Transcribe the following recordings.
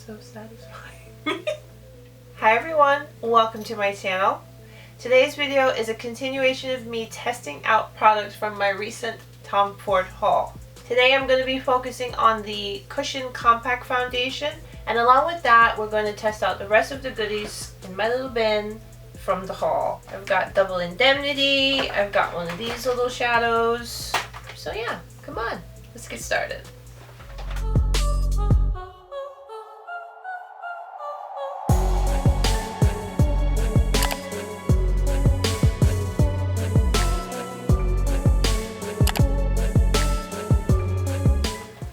so satisfying. Hi everyone, welcome to my channel. Today's video is a continuation of me testing out products from my recent Tom Ford haul. Today I'm going to be focusing on the Cushion Compact Foundation, and along with that we're going to test out the rest of the goodies in my little bin from the haul. I've got double Indemnity, I've got one of these little shadows. So yeah, come on, let's get started.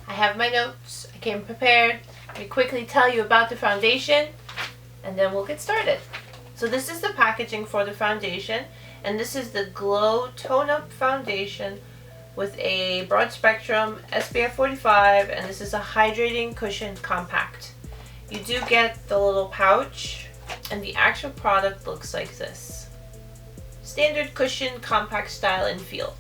I have my notes, I came prepared. Let me quickly tell you about the foundation and then we'll get started. So this is the packaging for the foundation, and this is the Glow Tone Up Foundation with a broad spectrum SPF 45, and this is a hydrating cushion compact. You do get the little pouch, and the actual product looks like this. Standard cushion compact style and feel.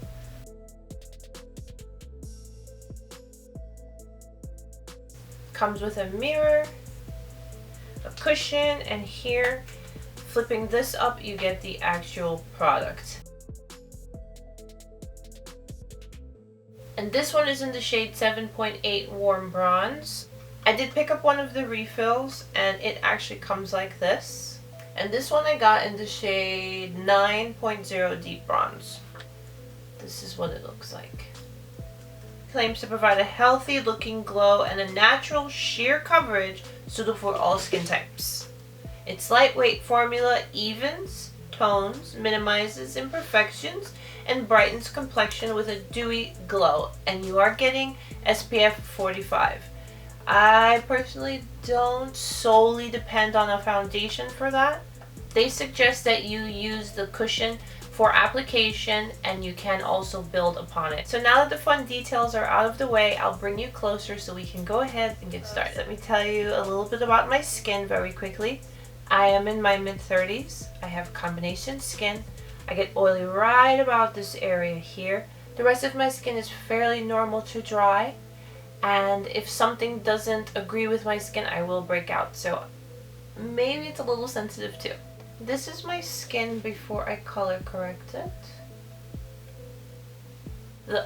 Comes with a mirror, a cushion, and here, flipping this up, you get the actual product. And this one is in the shade 7.8 Warm Bronze. I did pick up one of the refills, and it actually comes like this. And this one I got in the shade 9.0 Deep Bronze. This is what it looks like. Claims to provide a healthy looking glow and a natural sheer coverage suitable for all skin types. Its lightweight formula evens, tones, minimizes imperfections, and brightens complexion with a dewy glow, and you are getting SPF 45. I personally don't solely depend on a foundation for that. They suggest that you use the cushion for application, and you can also build upon it. So now that the fun details are out of the way, I'll bring you closer so we can go ahead and get started. Let me tell you a little bit about my skin very quickly. I am in my mid-30s. I have combination skin. I get oily right about this area here. The rest of my skin is fairly normal to dry, and if something doesn't agree with my skin, I will break out. So maybe it's a little sensitive too. This is my skin before I color correct it.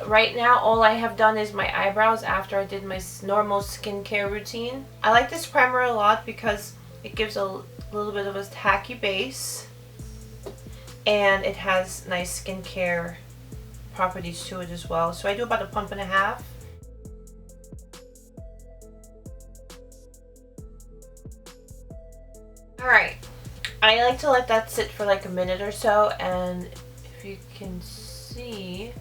Right now, all I have done is my eyebrows after I did my normal skincare routine. I like this primer a lot because it gives a little bit of a tacky base, and it has nice skincare properties to it as well. So I do about a pump and a half. Alright. I like to let that sit for like a minute or so, and if you can see,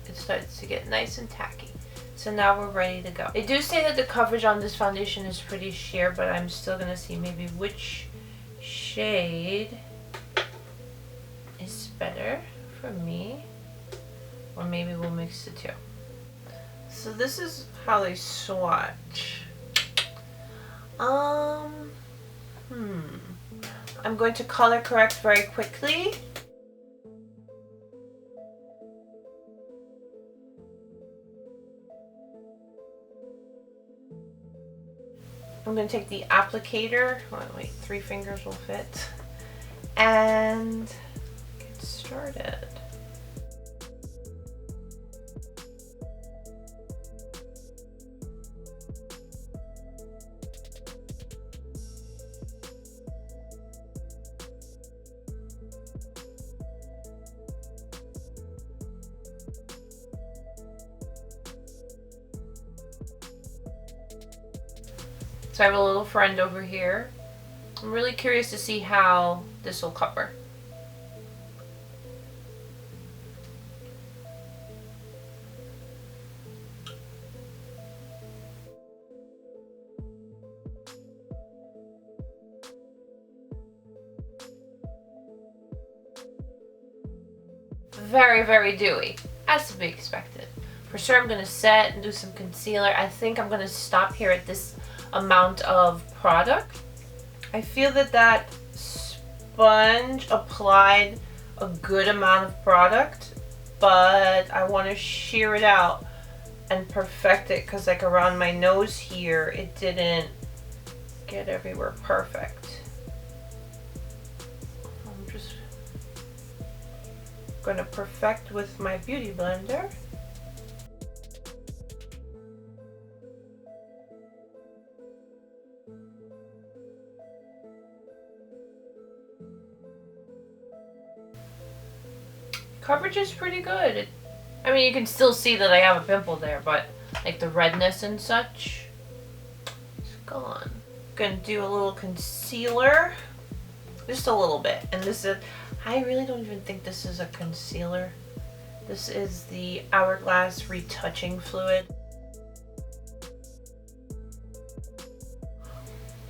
it starts to get nice and tacky. So now we're ready to go. They do say that the coverage on this foundation is pretty sheer, but I'm still going to see maybe which shade is better for me, or maybe we'll mix the two. So this is how they swatch. I'm going to color correct very quickly. I'm going to take the applicator. Hold on, wait, 3 fingers will fit. And get started. So I have a little friend over here. I'm really curious to see how this will cover. Very, very dewy, as to be expected. For sure I'm going to set and do some concealer. I think I'm going to stop here at this amount of product. I feel that that sponge applied a good amount of product, but I want to sheer it out and perfect it, because like around my nose here it didn't get everywhere perfect. I'm just gonna perfect with my beauty blender. Coverage is pretty good. I mean, you can still see that I have a pimple there, but like the redness and such, it's gone. Gonna do a little concealer, just a little bit. And this is, I really don't even think this is a concealer. This is the Hourglass Retouching Fluid.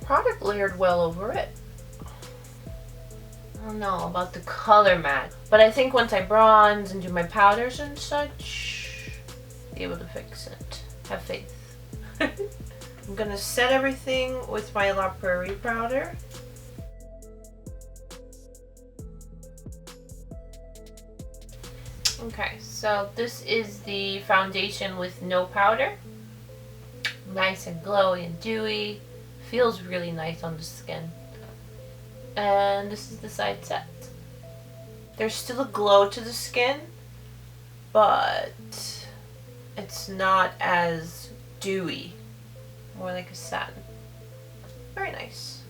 Product layered well over it. I don't know about the color matte, but I think once I bronze and do my powders and such, be able to fix it. Have faith. I'm gonna set everything with my La Prairie powder. Okay, so this is the foundation with no powder. Nice and glowy and dewy. Feels really nice on the skin. And this is the side set. There's still a glow to the skin, but it's not as dewy. More like a satin. Very nice.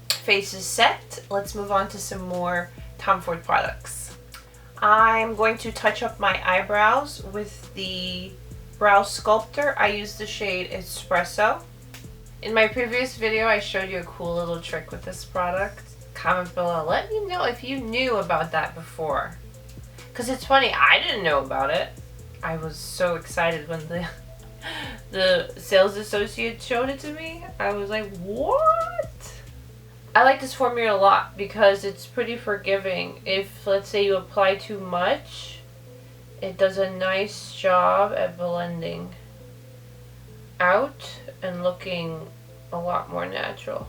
Face is set. Let's move on to some more Tom Ford products. I'm going to touch up my eyebrows with the Brow Sculptor. I use the shade Espresso. In my previous video, I showed you a cool little trick with this product. Comment below. Let me know if you knew about that before. Because it's funny, I didn't know about it. I was so excited when the sales associate showed it to me. I was like, what? I like this formula a lot because it's pretty forgiving. If, let's say, you apply too much, it does a nice job at blending out and looking a lot more natural.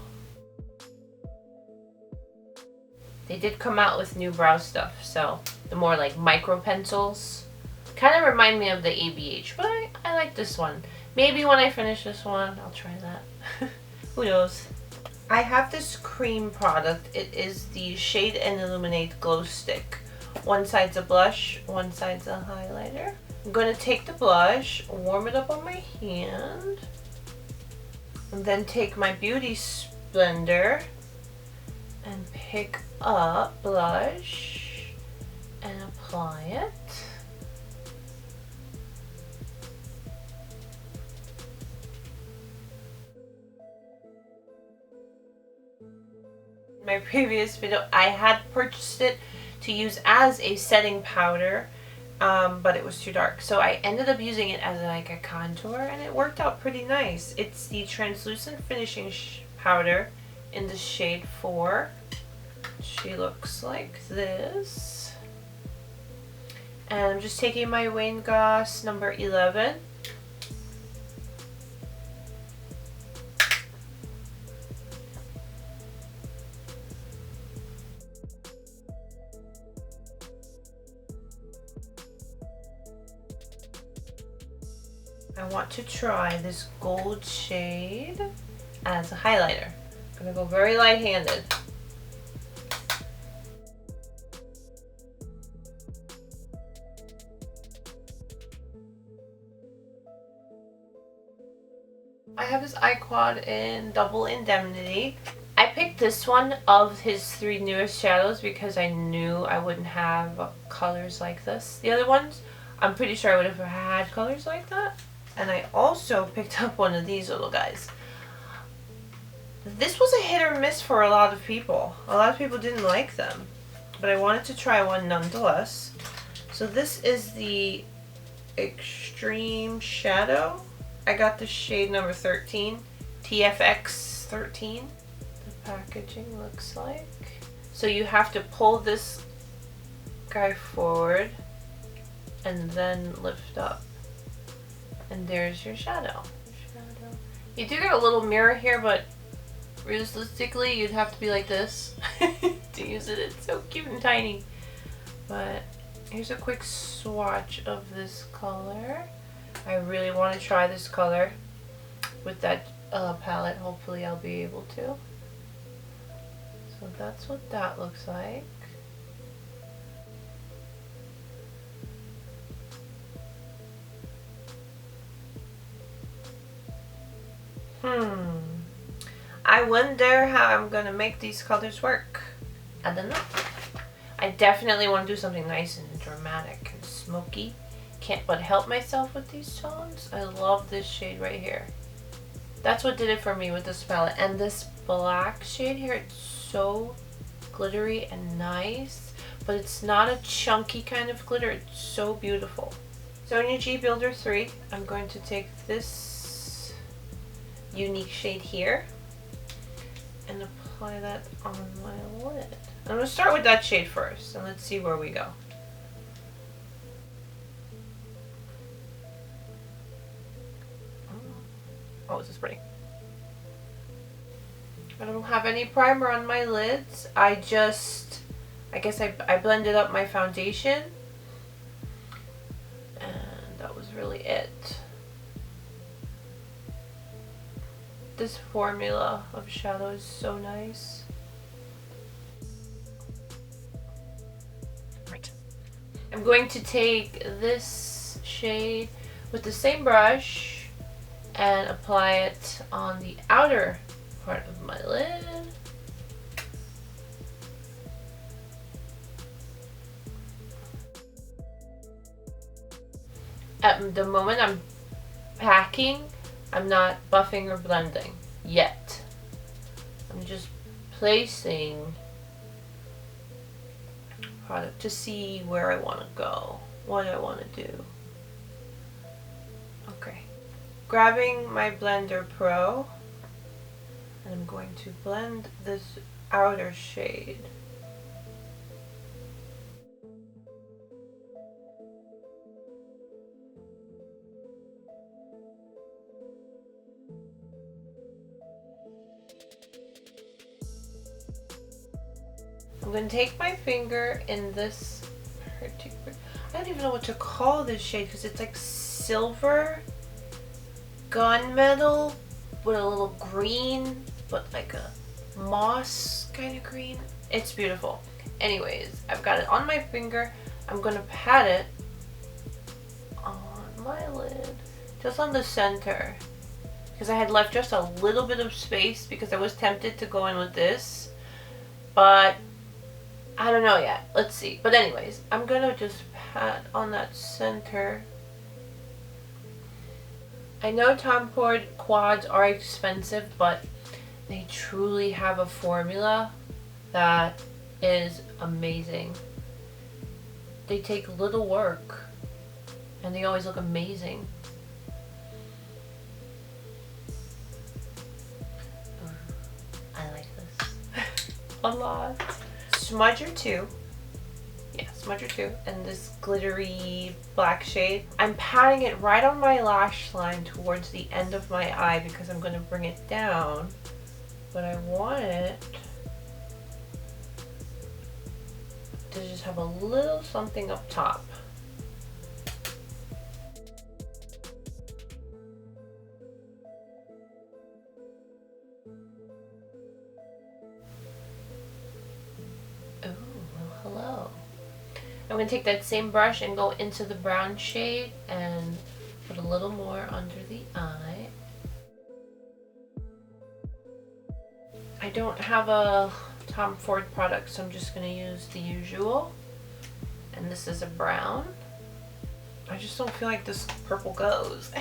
They did come out with new brow stuff, so the more like micro pencils kind of remind me of the ABH, but I like this one. Maybe when I finish this one, I'll try that. Who knows? I have this cream product. It is the Shade and Illuminate Glow Stick. One side's a blush, one side's a highlighter. I'm going to take the blush, warm it up on my hand, and then take my beauty blender and pick up blush and apply it. In my previous video, I had purchased it to use as a setting powder, but it was too dark, so I ended up using it as like a contour, and it worked out pretty nice. It's the translucent finishing powder in the shade 4. She looks like this, and I'm just taking my Wayne Goss number 11. I want to try this gold shade as a highlighter. I'm gonna go very light-handed. I have this eye quad in double Indemnity. I picked this one of his 3 newest shadows because I knew I wouldn't have colors like this. The other ones, I'm pretty sure I would have had colors like that. And I also picked up one of these little guys. This was a hit or miss for a lot of people. A lot of people didn't like them, but I wanted to try one nonetheless. So this is the Extreme Shadow. I got the shade number 13, TFX 13. The packaging looks like. So you have to pull this guy forward and then lift up. And there's your shadow. You do get a little mirror here, but realistically you'd have to be like this to use it. It's so cute and tiny. But here's a quick swatch of this color. I really want to try this color with that palette. Hopefully I'll be able to. So that's what that looks like. I wonder how I'm gonna make these colors work. I don't know. I definitely want to do something nice and dramatic and smoky. Can't but help myself with these tones. I love this shade right here. That's what did it for me with this palette. And this black shade here, it's so glittery and nice, but it's not a chunky kind of glitter. It's so beautiful. Sonia G Builder 3, I'm going to take this unique shade here and apply that on my lid. I'm going to start with that shade first, and let's see where we go. Oh, this is pretty. I don't have any primer on my lids. I guess I blended up my foundation, and that was really it. This formula of shadow is so nice. Right. I'm going to take this shade with the same brush and apply it on the outer part of my lid. At the moment I'm packing, I'm not buffing or blending yet. I'm just placing product to see where I want to go, what I want to do. Okay. Grabbing my Blender Pro, and I'm going to blend this outer shade. I'm going to take my finger in this particular, I don't even know what to call this shade because it's like silver gunmetal with a little green, but like a moss kind of green. It's beautiful. Anyways, I've got it on my finger. I'm going to pat it on my lid, just on the center, because I had left just a little bit of space because I was tempted to go in with this, but I don't know yet. Let's see. But anyways, I'm gonna just pat on that center. I know Tom Ford quads are expensive, but they truly have a formula that is amazing. They take little work and they always look amazing. I like this a lot. Smudger 2. Yeah, Smudger 2. And this glittery black shade. I'm patting it right on my lash line towards the end of my eye because I'm going to bring it down. But I want it to just have a little something up top. Hello. I'm going to take that same brush and go into the brown shade and put a little more under the eye. I don't have a Tom Ford product, so I'm just going to use the usual. And this is a brown. I just don't feel like this purple goes.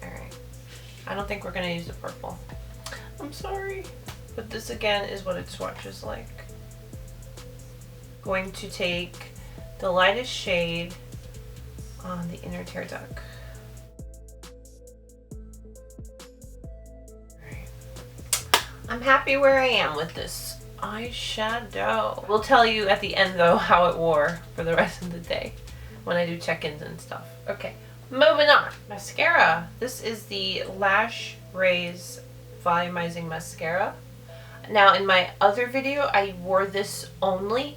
Alright. I don't think we're going to use the purple. I'm sorry. But this again is what it swatches like. Going to take the lightest shade on the inner tear duct. Right. I'm happy where I am with this eyeshadow. We'll tell you at the end though how it wore for the rest of the day when I do check-ins and stuff. Okay, moving on. Mascara. This is the Lash Raise Volumizing Mascara. Now in my other video I wore this only,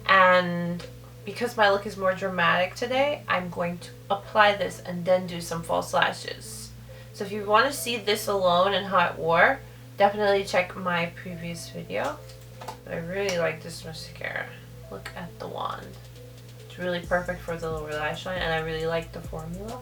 and because my look is more dramatic today, I'm going to apply this and then do some false lashes. So if you want to see this alone and how it wore, definitely check my previous video. But I really like this mascara. Look at the wand. It's really perfect for the lower lash line, and I really like the formula.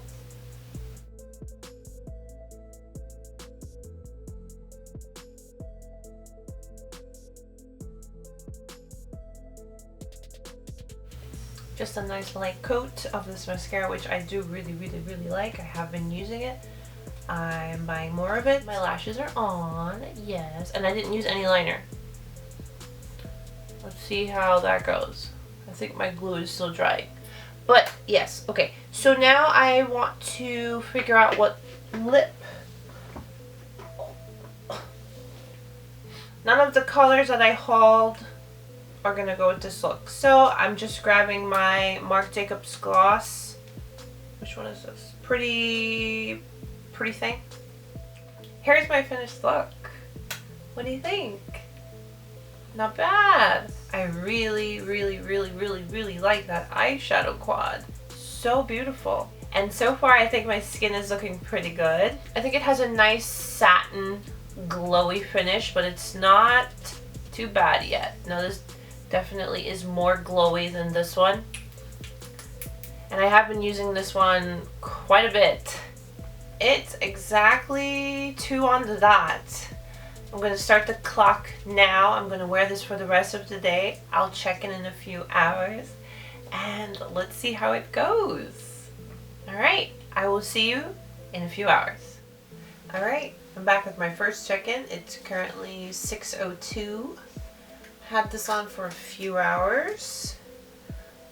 Just a nice light coat of this mascara, which I do really like. I have been using it. I'm buying more of it. My lashes are on, yes, and I didn't use any liner. Let's see how that goes. I think my glue is still drying. But yes, okay. So now I want to figure out what lip. None of the colors that I hauled are gonna go with this look. So I'm just grabbing my Marc Jacobs gloss. Which one is this? Pretty thing. Here's my finished look. What do you think? Not bad. I really like that eyeshadow quad. So beautiful. And so far I think my skin is looking pretty good. I think it has a nice satin glowy finish, but it's not too bad yet. Now this definitely is more glowy than this one. And I have been using this one quite a bit. It's exactly 2 on the dot. I'm going to start the clock now. I'm going to wear this for the rest of the day. I'll check in a few hours and let's see how it goes. Alright, I will see you in a few hours. Alright, I'm back with my first check-in. It's currently 6:02. Had this on for a few hours.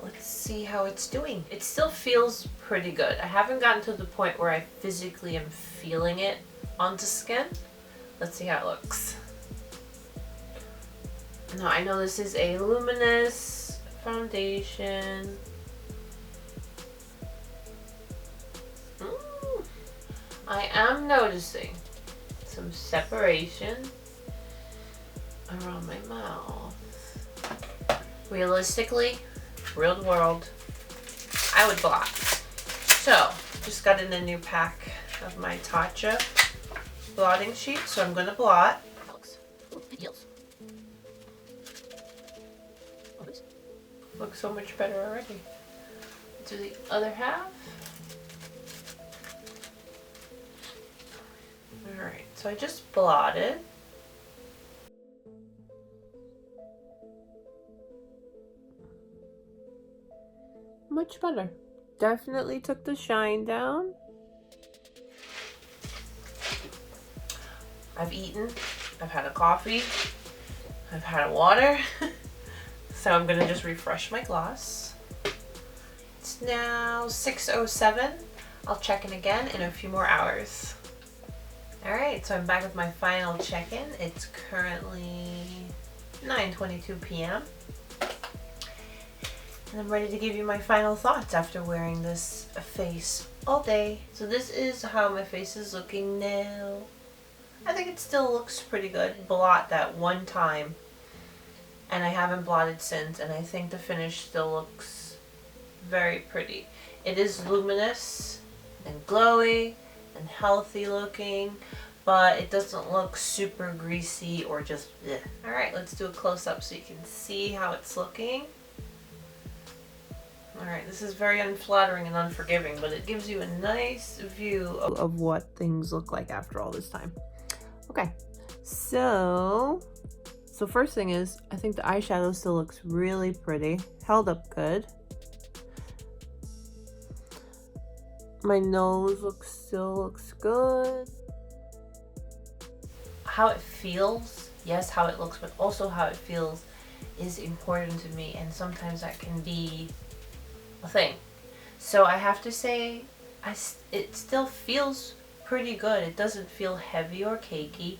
Let's see how it's doing. It still feels pretty good. I haven't gotten to the point where I physically am feeling it onto skin. Let's see how it looks. Now I know this is a luminous foundation. I am noticing some separation around my mouth. Realistically, real world, I would blot. So, just got in a new pack of my Tatcha blotting sheet, so I'm going to blot. Looks so much better already. Do the other half. Alright, so I just blotted. Much better. Definitely took the shine down. I've eaten, I've had a coffee, I've had a water, so I'm gonna just refresh my gloss. It's now 6:07. I'll check in again in a few more hours. Alright, so I'm back with my final check-in. It's currently 9:22 p.m. And I'm ready to give you my final thoughts after wearing this face all day. So this is how my face is looking now. I think it still looks pretty good. Blot that one time and I haven't blotted since, and I think the finish still looks very pretty. It is luminous and glowy and healthy looking, but it doesn't look super greasy or just bleh. Alright, let's do a close-up so you can see how it's looking. Alright, this is very unflattering and unforgiving, but it gives you a nice view of what things look like after all this time. Okay, so first thing is, I think the eyeshadow still looks really pretty. Held up good. My nose still looks good. How it feels, yes, how it looks, but also how it feels is important to me, and sometimes that can be a thing. So I have to say, it still feels pretty good. It doesn't feel heavy or cakey.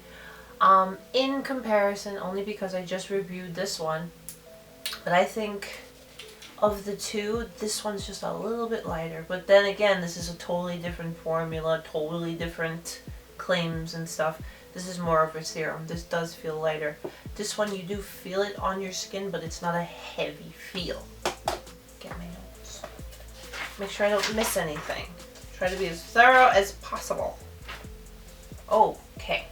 In comparison, only because I just reviewed this one, but I think of the two, this one's just a little bit lighter. But then again, this is a totally different formula, totally different claims and stuff. This is more of a serum. This does feel lighter. This one, you do feel it on your skin, but it's not a heavy feel. get my notes. Make sure I don't miss anything. Try to be as thorough as possible. Okay.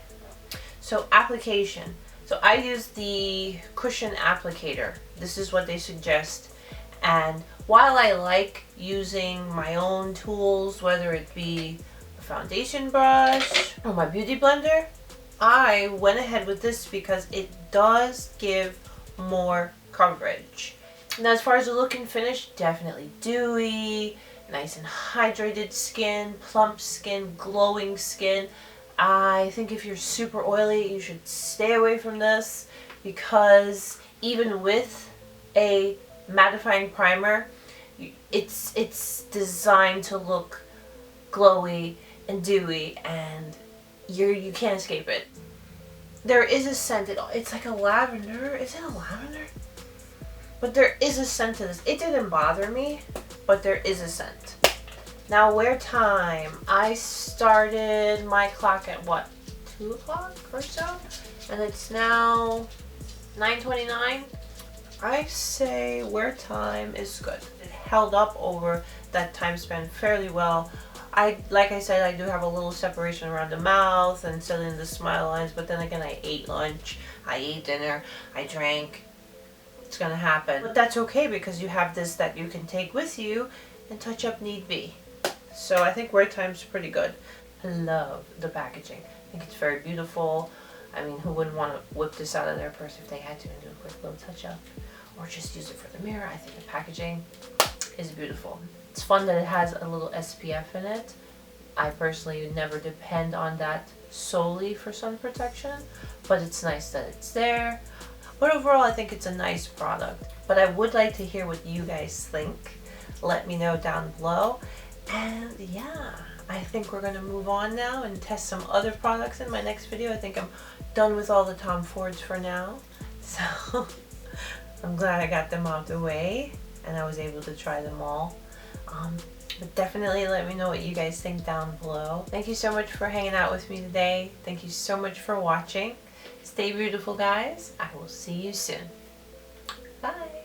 So application. So I use the cushion applicator. This is what they suggest. And while I like using my own tools, whether it be a foundation brush or my beauty blender, I went ahead with this because it does give more coverage. Now as far as the look and finish, definitely dewy, nice and hydrated skin, plump skin, glowing skin. I think if you're super oily, you should stay away from this because even with a mattifying primer, it's designed to look glowy and dewy, and you can't escape it. There is a scent. It's like a lavender. Is it a lavender? But there is a scent to this. It didn't bother me, but there is a scent. Now wear time. I started my clock at what, 2 o'clock or so? And it's now 9:29. I say wear time is good. It held up over that time span fairly well. Like I said, I do have a little separation around the mouth and filling in the smile lines, but then again, I ate lunch, I ate dinner, I drank. It's gonna happen. But that's okay because you have this that you can take with you and touch up need be. So I think wear time's pretty good. I love the packaging. I think it's very beautiful. I mean, who wouldn't want to whip this out of their purse if they had to and do a quick little touch up? Or just use it for the mirror. I think the packaging is beautiful. It's fun that it has a little SPF in it. I personally would never depend on that solely for sun protection, but it's nice that it's there. But overall, I think it's a nice product. But I would like to hear what you guys think. Let me know down below. And yeah, I think we're going to move on now and test some other products in my next video. I think I'm done with all the Tom Fords for now. So I'm glad I got them out the way and I was able to try them all. But definitely let me know what you guys think down below. Thank you so much for hanging out with me today. Thank you so much for watching. Stay beautiful, guys. I will see you soon. Bye.